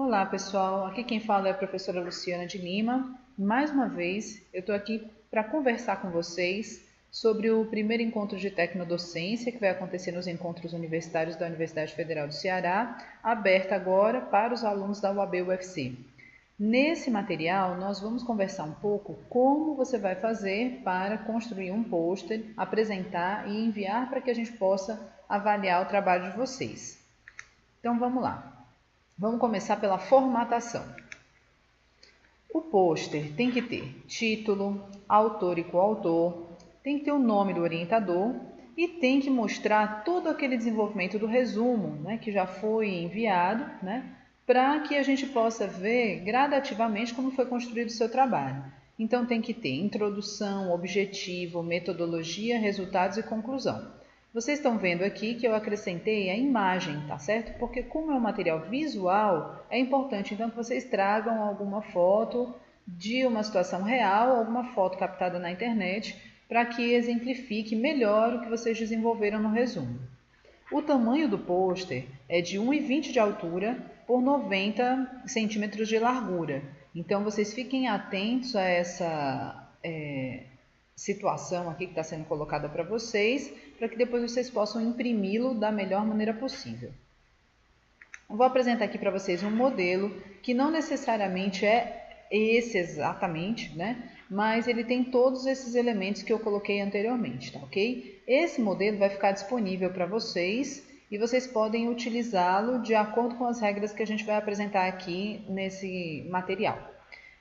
Olá pessoal, aqui quem fala é a professora Luciana de Lima. Mais uma vez eu estou aqui para conversar com vocês sobre o primeiro encontro de tecnodocência que vai acontecer nos encontros universitários da Universidade Federal do Ceará, aberto agora para os alunos da UAB-UFC. Nesse material nós vamos conversar um pouco como você vai fazer para construir um pôster, apresentar e enviar para que a gente possa avaliar o trabalho de vocês. Então vamos lá. Vamos começar pela formatação. O pôster tem que ter título, autor e coautor, tem que ter o nome do orientador e tem que mostrar todo aquele desenvolvimento do resumo, que já foi enviado, para que a gente possa ver gradativamente como foi construído o seu trabalho. Então tem que ter introdução, objetivo, metodologia, resultados e conclusão. Vocês estão vendo aqui que eu acrescentei a imagem, tá certo? Porque como é um material visual, é importante então que vocês tragam alguma foto de uma situação real, alguma foto captada na internet, para que exemplifique melhor o que vocês desenvolveram no resumo. O tamanho do pôster é de 1,20 de altura por 90 centímetros de largura. Então vocês fiquem atentos a essa situação aqui que está sendo colocada para vocês, para que depois vocês possam imprimi-lo da melhor maneira possível. Eu vou apresentar aqui para vocês um modelo que não necessariamente é esse exatamente, mas ele tem todos esses elementos que eu coloquei anteriormente, tá ok? Esse modelo vai ficar disponível para vocês e vocês podem utilizá-lo de acordo com as regras que a gente vai apresentar aqui nesse material.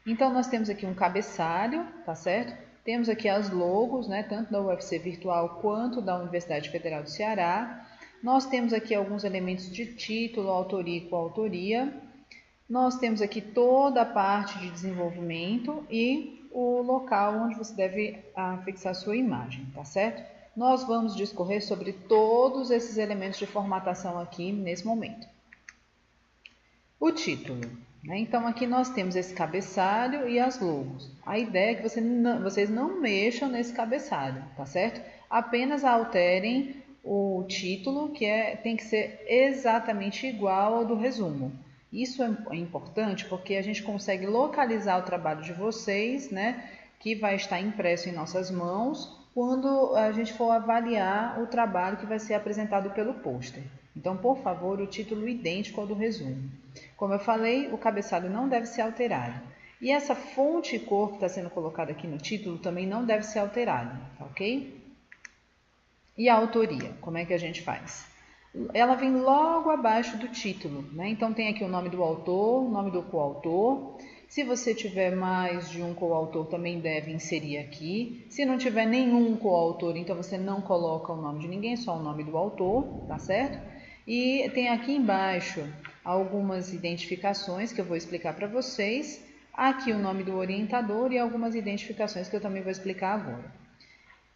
Então nós temos aqui um cabeçalho, tá certo? Temos aqui as logos, tanto da UFC Virtual quanto da Universidade Federal do Ceará. Nós temos aqui alguns elementos de título, autoria e coautoria. Nós temos aqui toda a parte de desenvolvimento e o local onde você deve fixar sua imagem, tá certo? Nós vamos discorrer sobre todos esses elementos de formatação aqui nesse momento. O título. Então aqui nós temos esse cabeçalho e as logos. A ideia é que vocês não mexam nesse cabeçalho, tá certo? Apenas alterem o título, que tem que ser exatamente igual ao do resumo. Isso é importante porque a gente consegue localizar o trabalho de vocês, que vai estar impresso em nossas mãos, quando a gente for avaliar o trabalho que vai ser apresentado pelo pôster. Então, por favor, o título idêntico ao do resumo. Como eu falei, o cabeçalho não deve ser alterado. E essa fonte e cor que está sendo colocada aqui no título também não deve ser alterada, tá ok? E a autoria, como é que a gente faz? Ela vem logo abaixo do título, Então tem aqui o nome do autor, o nome do coautor. Se você tiver mais de um coautor, também deve inserir aqui. Se não tiver nenhum coautor, então você não coloca o nome de ninguém, só o nome do autor, tá certo? E tem aqui embaixo algumas identificações que eu vou explicar para vocês. Aqui o nome do orientador e algumas identificações que eu também vou explicar agora.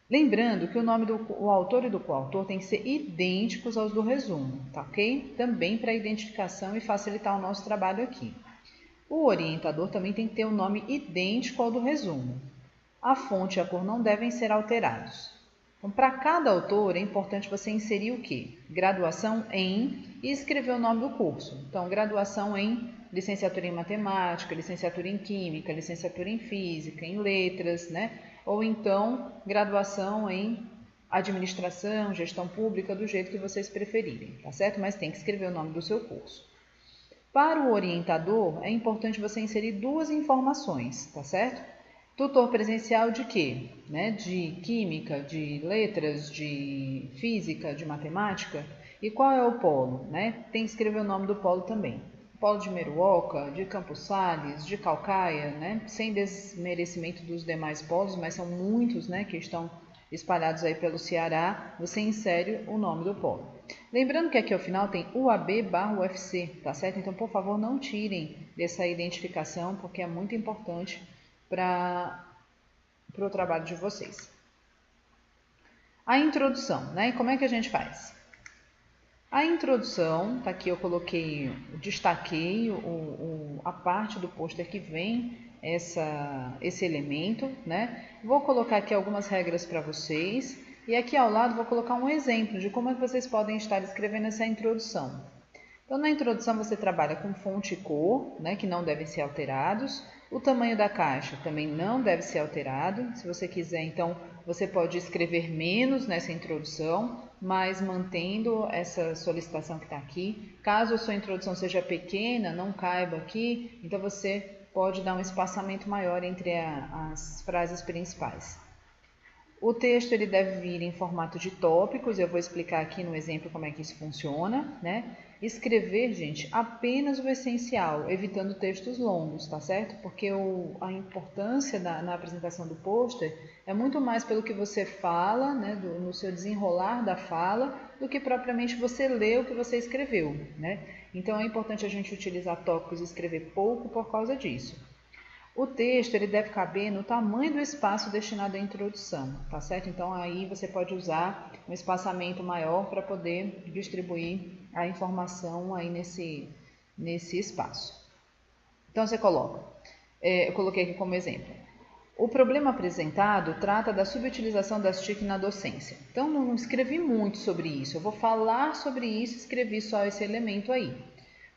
Lembrando que o nome do autor e do coautor tem que ser idênticos aos do resumo, tá ok? Também para identificação e facilitar o nosso trabalho aqui. O orientador também tem que ter um nome idêntico ao do resumo. A fonte e a cor não devem ser alterados. Então, para cada autor, é importante você inserir o quê? Graduação em e escrever o nome do curso. Então, graduação em licenciatura em matemática, licenciatura em química, licenciatura em física, em letras, Ou então, graduação em administração, gestão pública, do jeito que vocês preferirem, tá certo? Mas tem que escrever o nome do seu curso. Para o orientador, é importante você inserir duas informações, tá certo? Tutor presencial de quê? De química, de letras, de física, de matemática. E qual é o polo? Tem que escrever o nome do polo também. Polo de Meruoca, de Campos Sales, de Caucaia, sem desmerecimento dos demais polos, mas são muitos, que estão espalhados aí pelo Ceará. Você insere o nome do polo. Lembrando que aqui ao final tem UAB/UFC, tá certo? Então, por favor, não tirem dessa identificação, porque é muito importante para o trabalho de vocês. A introdução, Como é que a gente faz? A introdução, tá aqui eu coloquei, destaquei a parte do pôster que vem esse elemento, Vou colocar aqui algumas regras para vocês e aqui ao lado vou colocar um exemplo de como é que vocês podem estar escrevendo essa introdução. Então, na introdução você trabalha com fonte e cor, né, que não devem ser alterados. O tamanho da caixa também não deve ser alterado. Se você quiser, então, você pode escrever menos nessa introdução, mas mantendo essa solicitação que está aqui. Caso a sua introdução seja pequena, não caiba aqui, então você pode dar um espaçamento maior entre as frases principais. O texto ele deve vir em formato de tópicos, eu vou explicar aqui no exemplo como é que isso funciona, né? Escrever, gente, apenas o essencial, evitando textos longos, tá certo? Porque a importância na apresentação do pôster é muito mais pelo que você fala, né, no seu desenrolar da fala, do que propriamente você ler o que você escreveu, né? Então é importante a gente utilizar tópicos e escrever pouco por causa disso. O texto ele deve caber no tamanho do espaço destinado à introdução, tá certo? Então aí você pode usar um espaçamento maior para poder distribuir a informação aí nesse espaço. Então você coloca, eu coloquei aqui como exemplo. O problema apresentado trata da subutilização das TIC na docência. Então não escrevi muito sobre isso, eu vou falar sobre isso, escrevi só esse elemento aí.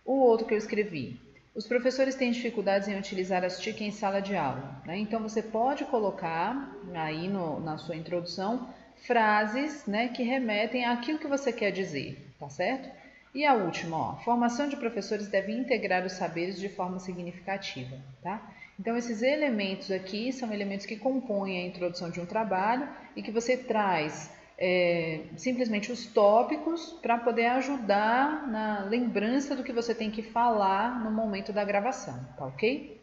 O outro que eu escrevi. Os professores têm dificuldades em utilizar as TIC em sala de aula, né? Então você pode colocar aí na sua introdução frases, né, que remetem àquilo que você quer dizer, tá certo? E a última, ó, formação de professores deve integrar os saberes de forma significativa, tá? Então esses elementos aqui são elementos que compõem a introdução de um trabalho e que você traz simplesmente os tópicos para poder ajudar na lembrança do que você tem que falar no momento da gravação, tá ok?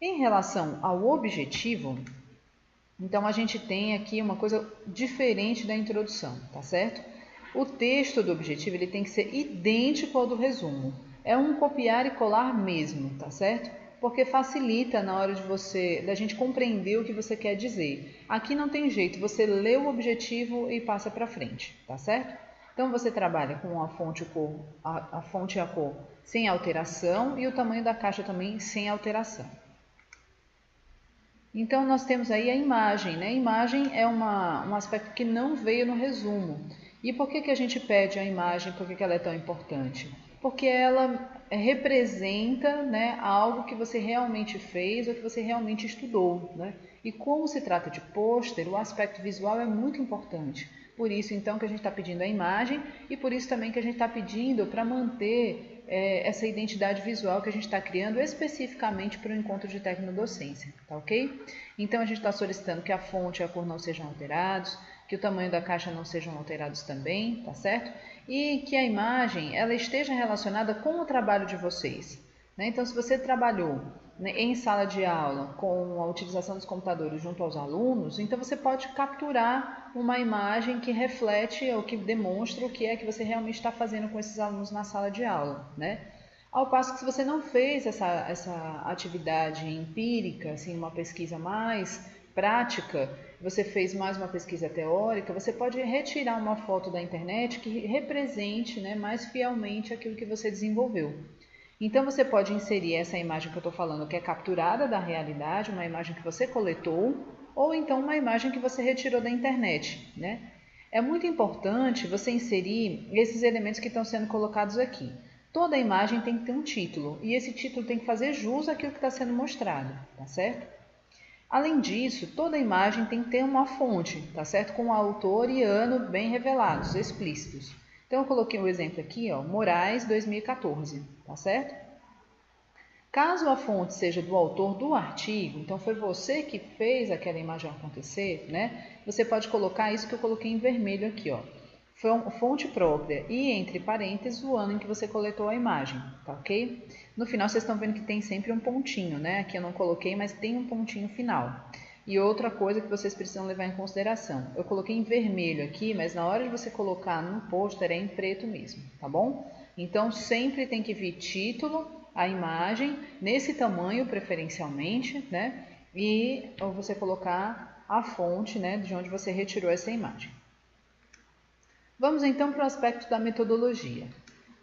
Em relação ao objetivo, então a gente tem aqui uma coisa diferente da introdução, tá certo? O texto do objetivo ele tem que ser idêntico ao do resumo, é um copiar e colar mesmo, tá certo? Porque facilita na hora da gente compreender o que você quer dizer. Aqui não tem jeito, você lê o objetivo e passa para frente, tá certo? Então você trabalha com a fonte e a cor sem alteração e o tamanho da caixa também sem alteração. Então nós temos aí a imagem, né? A imagem é um aspecto que não veio no resumo. E por que a gente pede a imagem, por que ela é tão importante? Porque ela representa, né, algo que você realmente fez ou que você realmente estudou, né? E como se trata de pôster, o aspecto visual é muito importante. Por isso, então, que a gente está pedindo a imagem e por isso também que a gente está pedindo para manter essa identidade visual que a gente está criando especificamente para o encontro de tecnodocência, tá ok? Então, a gente está solicitando que a fonte e a cor não sejam alterados, que o tamanho da caixa não sejam alterados também, tá certo? E que a imagem ela esteja relacionada com o trabalho de vocês, né? Então, se você trabalhou, né, em sala de aula com a utilização dos computadores junto aos alunos, então você pode capturar uma imagem que reflete ou que demonstra o que é que você realmente está fazendo com esses alunos na sala de aula, né? Ao passo que se você não fez essa atividade empírica, assim, uma pesquisa mais prática, você fez mais uma pesquisa teórica, você pode retirar uma foto da internet que represente, né, mais fielmente aquilo que você desenvolveu. Então você pode inserir essa imagem que eu estou falando, que é capturada da realidade, uma imagem que você coletou, ou então uma imagem que você retirou da internet, né? É muito importante você inserir esses elementos que estão sendo colocados aqui. Toda imagem tem que ter um título, e esse título tem que fazer jus àquilo que está sendo mostrado, tá certo? Além disso, toda imagem tem que ter uma fonte, tá certo? Com autor e ano bem revelados, explícitos. Então eu coloquei um exemplo aqui, ó, Moraes 2014, tá certo? Caso a fonte seja do autor do artigo, então foi você que fez aquela imagem acontecer, né? Você pode colocar isso que eu coloquei em vermelho aqui, ó. Fonte própria e entre parênteses o ano em que você coletou a imagem, tá ok? No final vocês estão vendo que tem sempre um pontinho, né? Aqui eu não coloquei, mas tem um pontinho final. E outra coisa que vocês precisam levar em consideração, eu coloquei em vermelho aqui, mas na hora de você colocar no pôster é em preto mesmo, tá bom? Então sempre tem que vir título, a imagem, nesse tamanho preferencialmente, né? E você colocar a fonte, né, de onde você retirou essa imagem. Vamos então para o aspecto da metodologia.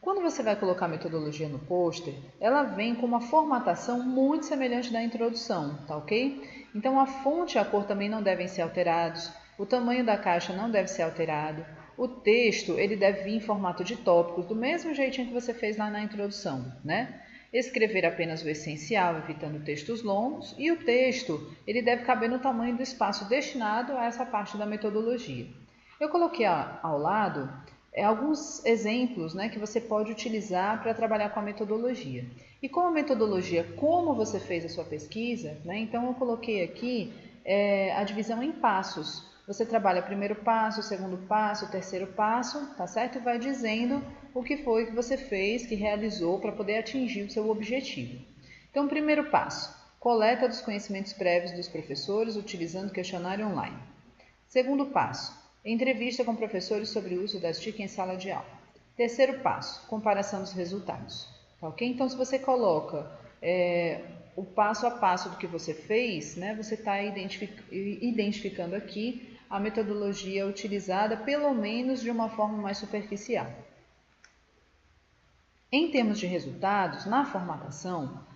Quando você vai colocar a metodologia no pôster, ela vem com uma formatação muito semelhante da introdução, tá ok? Então a fonte e a cor também não devem ser alterados, o tamanho da caixa não deve ser alterado, O texto ele deve vir em formato de tópicos, do mesmo jeitinho que você fez lá na introdução, né? Escrever apenas o essencial, evitando textos longos, e o texto ele deve caber no tamanho do espaço destinado a essa parte da metodologia. Eu coloquei ao lado alguns exemplos, né, que você pode utilizar para trabalhar com a metodologia. E com a metodologia, como você fez a sua pesquisa, né, então eu coloquei aqui a divisão em passos. Você trabalha o primeiro passo, o segundo passo, o terceiro passo, tá certo? E vai dizendo o que foi que você fez, que realizou para poder atingir o seu objetivo. Então, primeiro passo, coleta dos conhecimentos prévios dos professores utilizando questionário online. Segundo passo, entrevista com professores sobre o uso das TIC em sala de aula. Terceiro passo, comparação dos resultados. Tá, ok? Então, se você coloca o passo a passo do que você fez, né, você está identificando aqui a metodologia utilizada, pelo menos de uma forma mais superficial. Em termos de resultados, na formatação,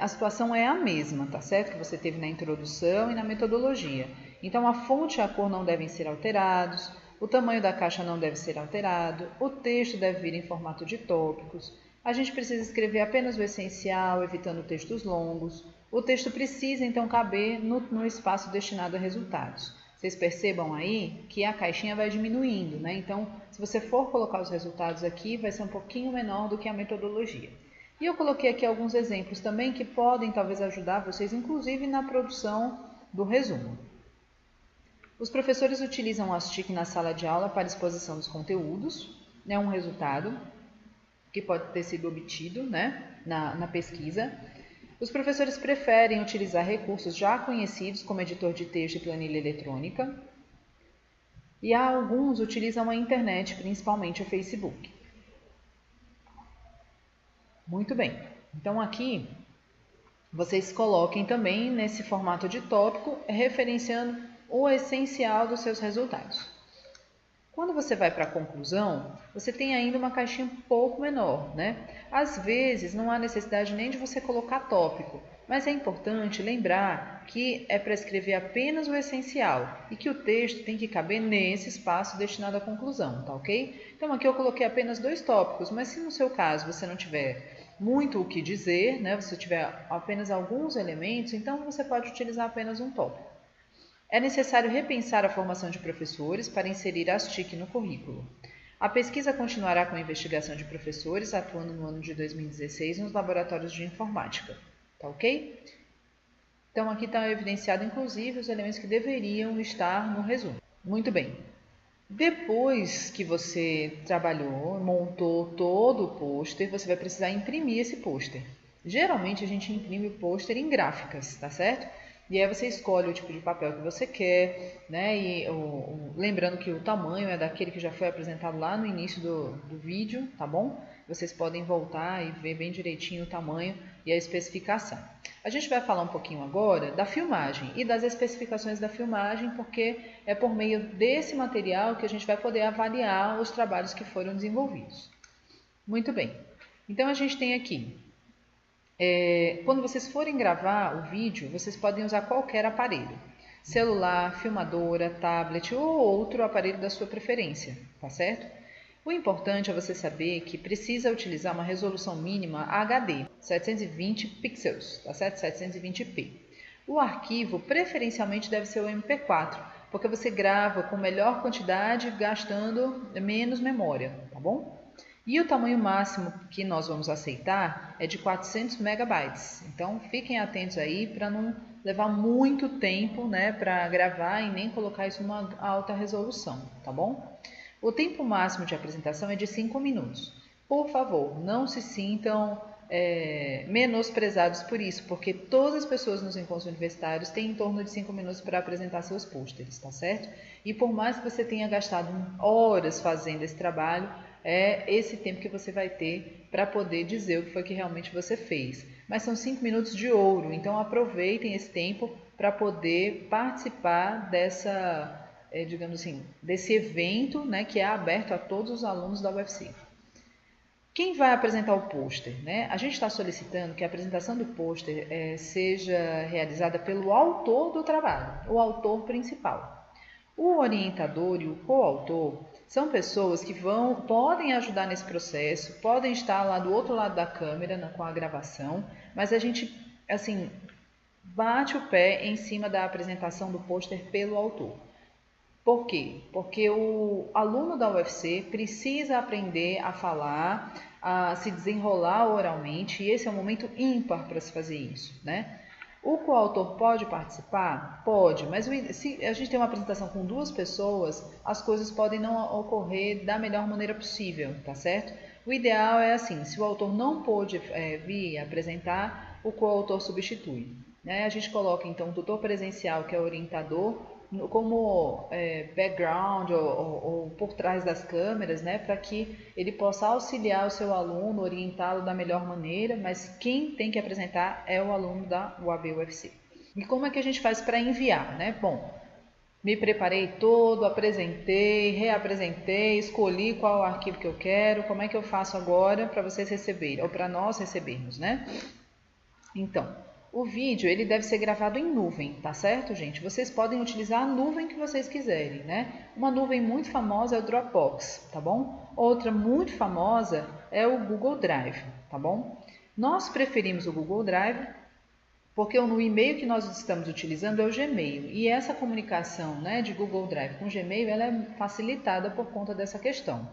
a situação é a mesma, tá certo? Que você teve na introdução e na metodologia. Então, a fonte e a cor não devem ser alterados, o tamanho da caixa não deve ser alterado, o texto deve vir em formato de tópicos, a gente precisa escrever apenas o essencial, evitando textos longos, o texto precisa, então, caber no espaço destinado a resultados. Vocês percebam aí que a caixinha vai diminuindo, né? Então, se você for colocar os resultados aqui, vai ser um pouquinho menor do que a metodologia. E eu coloquei aqui alguns exemplos também que podem talvez ajudar vocês, inclusive na produção do resumo. Os professores utilizam as TIC na sala de aula para exposição dos conteúdos, é um resultado que pode ter sido obtido, né, na pesquisa. Os professores preferem utilizar recursos já conhecidos, como editor de texto e planilha eletrônica. E alguns utilizam a internet, principalmente o Facebook. Muito bem. Então, aqui, vocês coloquem também nesse formato de tópico, referenciando o essencial dos seus resultados. Quando você vai para a conclusão, você tem ainda uma caixinha um pouco menor, né? Às vezes não há necessidade nem de você colocar tópico, mas é importante lembrar que é para escrever apenas o essencial e que o texto tem que caber nesse espaço destinado à conclusão, tá ok? Então aqui eu coloquei apenas 2 tópicos, mas se no seu caso você não tiver muito o que dizer, né? Você tiver apenas alguns elementos, então você pode utilizar apenas um tópico. É necessário repensar a formação de professores para inserir as TIC no currículo. A pesquisa continuará com a investigação de professores atuando no ano de 2016 nos laboratórios de informática. Tá ok? Então, aqui está evidenciado, inclusive, os elementos que deveriam estar no resumo. Muito bem. Depois que você trabalhou, montou todo o pôster, você vai precisar imprimir esse pôster. Geralmente, a gente imprime o pôster em gráficas, tá certo? E aí você escolhe o tipo de papel que você quer, né? E lembrando que o tamanho é daquele que já foi apresentado lá no início do vídeo, tá bom? Vocês podem voltar e ver bem direitinho o tamanho e a especificação. A gente vai falar um pouquinho agora da filmagem e das especificações da filmagem, porque é por meio desse material que a gente vai poder avaliar os trabalhos que foram desenvolvidos. Muito bem. Então, a gente tem aqui quando vocês forem gravar o vídeo, vocês podem usar qualquer aparelho. Celular, filmadora, tablet ou outro aparelho da sua preferência, tá certo? O importante é você saber que precisa utilizar uma resolução mínima HD, 720 pixels, tá certo? 720p. O arquivo preferencialmente deve ser o MP4, porque você grava com melhor quantidade, gastando menos memória, tá bom? E o tamanho máximo que nós vamos aceitar é de 400 megabytes. Então, fiquem atentos aí para não levar muito tempo, né, para gravar e nem colocar isso numa alta resolução, tá bom? O tempo máximo de apresentação é de 5 minutos. Por favor, não se sintam menosprezados por isso, porque todas as pessoas nos encontros universitários têm em torno de 5 minutos para apresentar seus pôsteres, tá certo? E por mais que você tenha gastado horas fazendo esse trabalho, é esse tempo que você vai ter para poder dizer o que foi que realmente você fez. Mas são 5 minutos de ouro, então aproveitem esse tempo para poder participar dessa, digamos assim, desse evento, né, que é aberto a todos os alunos da UFC. Quem vai apresentar o pôster, né? A gente está solicitando que a apresentação do pôster seja realizada pelo autor do trabalho, o autor principal. O orientador e o coautor São pessoas que podem ajudar nesse processo, podem estar lá do outro lado da câmera com a gravação, mas a gente, assim, bate o pé em cima da apresentação do pôster pelo autor. Por quê? Porque o aluno da UFC precisa aprender a falar, a se desenrolar oralmente, e esse é um momento ímpar para se fazer isso, né? O coautor pode participar? Pode, mas se a gente tem uma apresentação com 2 pessoas, as coisas podem não ocorrer da melhor maneira possível, tá certo? O ideal é assim, se o autor não pôde vir apresentar, o coautor substitui, né? A gente coloca então o tutor presencial, que é o orientador, como background ou por trás das câmeras, né, para que ele possa auxiliar o seu aluno, orientá-lo da melhor maneira, mas quem tem que apresentar é o aluno da UAB UFC. E como é que a gente faz para enviar, né? Bom, me preparei todo, apresentei, reapresentei, escolhi qual o arquivo que eu quero, como é que eu faço agora para vocês receberem, ou para nós recebermos, né? Então, o vídeo ele deve ser gravado em nuvem, tá certo, gente? Vocês podem utilizar a nuvem que vocês quiserem, né? Uma nuvem muito famosa é o Dropbox, tá bom? Outra muito famosa é o Google Drive, tá bom? Nós preferimos o Google Drive porque no e-mail que nós estamos utilizando é o Gmail. E essa comunicação, né, de Google Drive com Gmail ela é facilitada por conta dessa questão.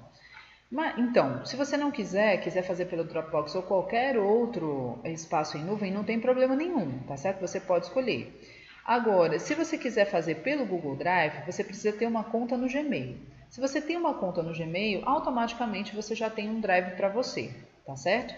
Então, se você não quiser fazer pelo Dropbox ou qualquer outro espaço em nuvem, não tem problema nenhum, tá certo? Você pode escolher. Agora, se você quiser fazer pelo Google Drive, você precisa ter uma conta no Gmail. Se você tem uma conta no Gmail, automaticamente você já tem um Drive para você, tá certo?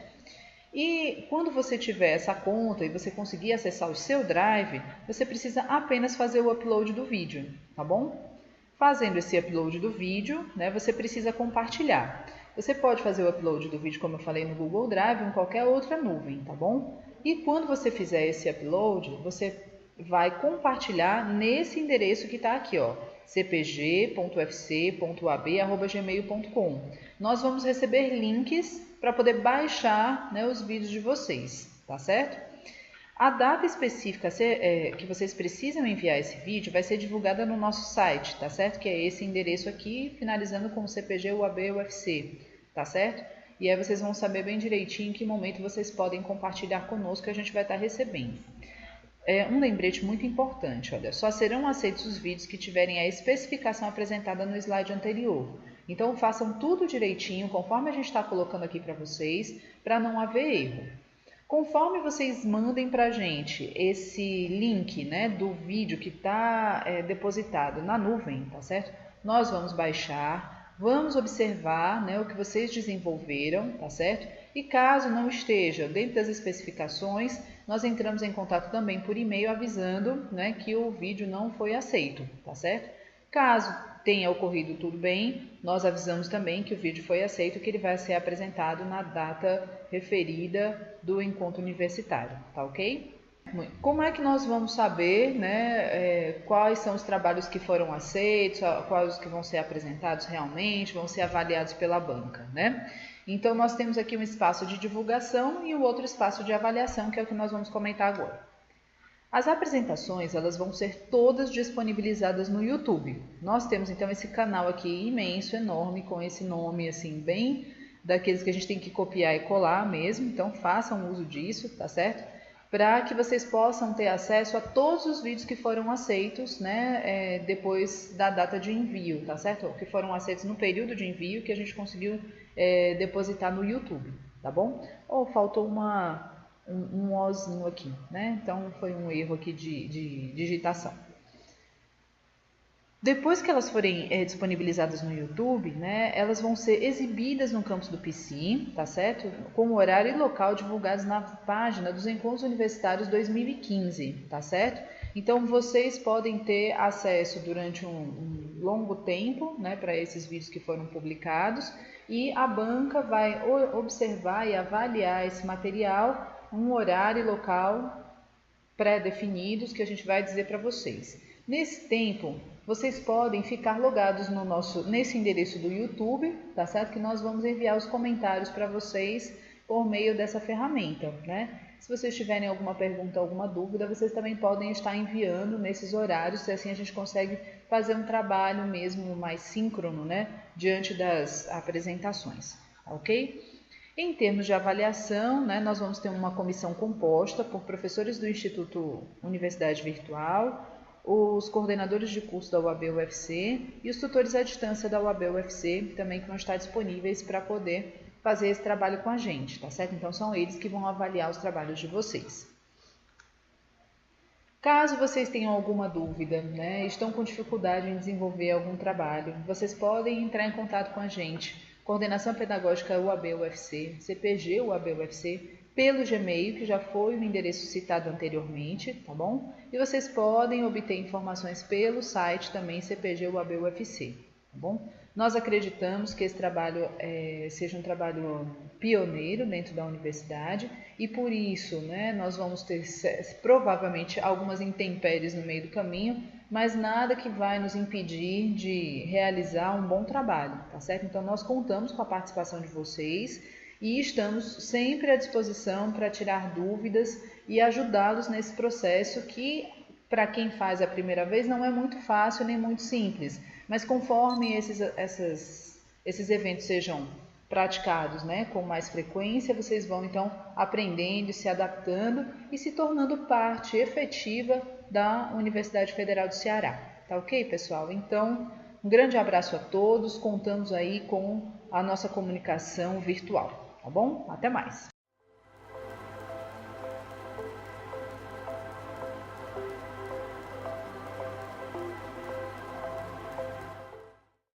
E quando você tiver essa conta e você conseguir acessar o seu Drive, você precisa apenas fazer o upload do vídeo, tá bom? Fazendo esse upload do vídeo, né, você precisa compartilhar. Você pode fazer o upload do vídeo, como eu falei, no Google Drive ou em qualquer outra nuvem, tá bom? E quando você fizer esse upload, você vai compartilhar nesse endereço que está aqui, ó, cpg.fc.ab@gmail.com. Nós vamos receber links para poder baixar, né, os vídeos de vocês, tá certo? A data específica que vocês precisam enviar esse vídeo vai ser divulgada no nosso site, tá certo? Que é esse endereço aqui, finalizando com CPG UAB UFC, tá certo? E aí vocês vão saber bem direitinho em que momento vocês podem compartilhar conosco que a gente vai estar recebendo. Um lembrete muito importante, olha, só serão aceitos os vídeos que tiverem a especificação apresentada no slide anterior. Então façam tudo direitinho, conforme a gente está colocando aqui para vocês, para não haver erro. Conforme vocês mandem para a gente esse link, né, do vídeo que está depositado na nuvem, tá certo? Nós vamos baixar, vamos observar, né, o que vocês desenvolveram, tá certo? E caso não esteja dentro das especificações, nós entramos em contato também por e-mail avisando, né, que o vídeo não foi aceito, tá certo? Caso tenha ocorrido tudo bem, nós avisamos também que o vídeo foi aceito, que ele vai ser apresentado na data referida do encontro universitário, tá ok? Como é que nós vamos saber, né, quais são os trabalhos que foram aceitos, quais os que vão ser apresentados realmente, vão ser avaliados pela banca, né? Então, nós temos aqui um espaço de divulgação e o outro espaço de avaliação, que é o que nós vamos comentar agora. As apresentações, elas vão ser todas disponibilizadas no YouTube. Nós temos, então, esse canal aqui imenso, enorme, com esse nome, assim, bem daqueles que a gente tem que copiar e colar mesmo. Então, façam uso disso, tá certo? Para que vocês possam ter acesso a todos os vídeos que foram aceitos, né, depois da data de envio, tá certo? Que foram aceitos no período de envio que a gente conseguiu depositar no YouTube, tá bom? Ou faltou um ozinho aqui, né? Então foi um erro aqui de digitação. Depois que elas forem disponibilizadas no YouTube, né, elas vão ser exibidas no campus do PC, tá certo? Com horário e local divulgados na página dos Encontros Universitários 2015, tá certo? Então vocês podem ter acesso durante um longo tempo, né, para esses vídeos que foram publicados, e a banca vai observar e avaliar esse material, um horário e local pré-definidos que a gente vai dizer para vocês. Nesse tempo, vocês podem ficar logados nesse endereço do YouTube, tá certo? Que nós vamos enviar os comentários para vocês por meio dessa ferramenta, né? Se vocês tiverem alguma pergunta, alguma dúvida, vocês também podem estar enviando nesses horários, e assim a gente consegue fazer um trabalho mesmo mais síncrono, né, diante das apresentações, ok? Em termos de avaliação, né, nós vamos ter uma comissão composta por professores do Instituto Universidade Virtual, os coordenadores de curso da UAB-UFC e os tutores à distância da UAB-UFC também que vão estar disponíveis para poder fazer esse trabalho com a gente, tá certo? Então são eles que vão avaliar os trabalhos de vocês. Caso vocês tenham alguma dúvida, né, estão com dificuldade em desenvolver algum trabalho, vocês podem entrar em contato com a gente, Coordenação Pedagógica UAB-UFC, CPG UAB-UFC, pelo Gmail, que já foi o endereço citado anteriormente, tá bom? E vocês podem obter informações pelo site também CPG UAB-UFC, tá bom? Nós acreditamos que esse trabalho seja um trabalho pioneiro dentro da universidade e por isso, né, nós vamos ter provavelmente algumas intempéries no meio do caminho, mas nada que vai nos impedir de realizar um bom trabalho, tá certo? Então nós contamos com a participação de vocês e estamos sempre à disposição para tirar dúvidas e ajudá-los nesse processo que, para quem faz a primeira vez, não é muito fácil nem muito simples, mas conforme esses eventos sejam praticados, né, com mais frequência, vocês vão então aprendendo, se adaptando e se tornando parte efetiva da Universidade Federal do Ceará. Tá ok, pessoal? Então, um grande abraço a todos, contamos aí com a nossa comunicação virtual, tá bom? Até mais!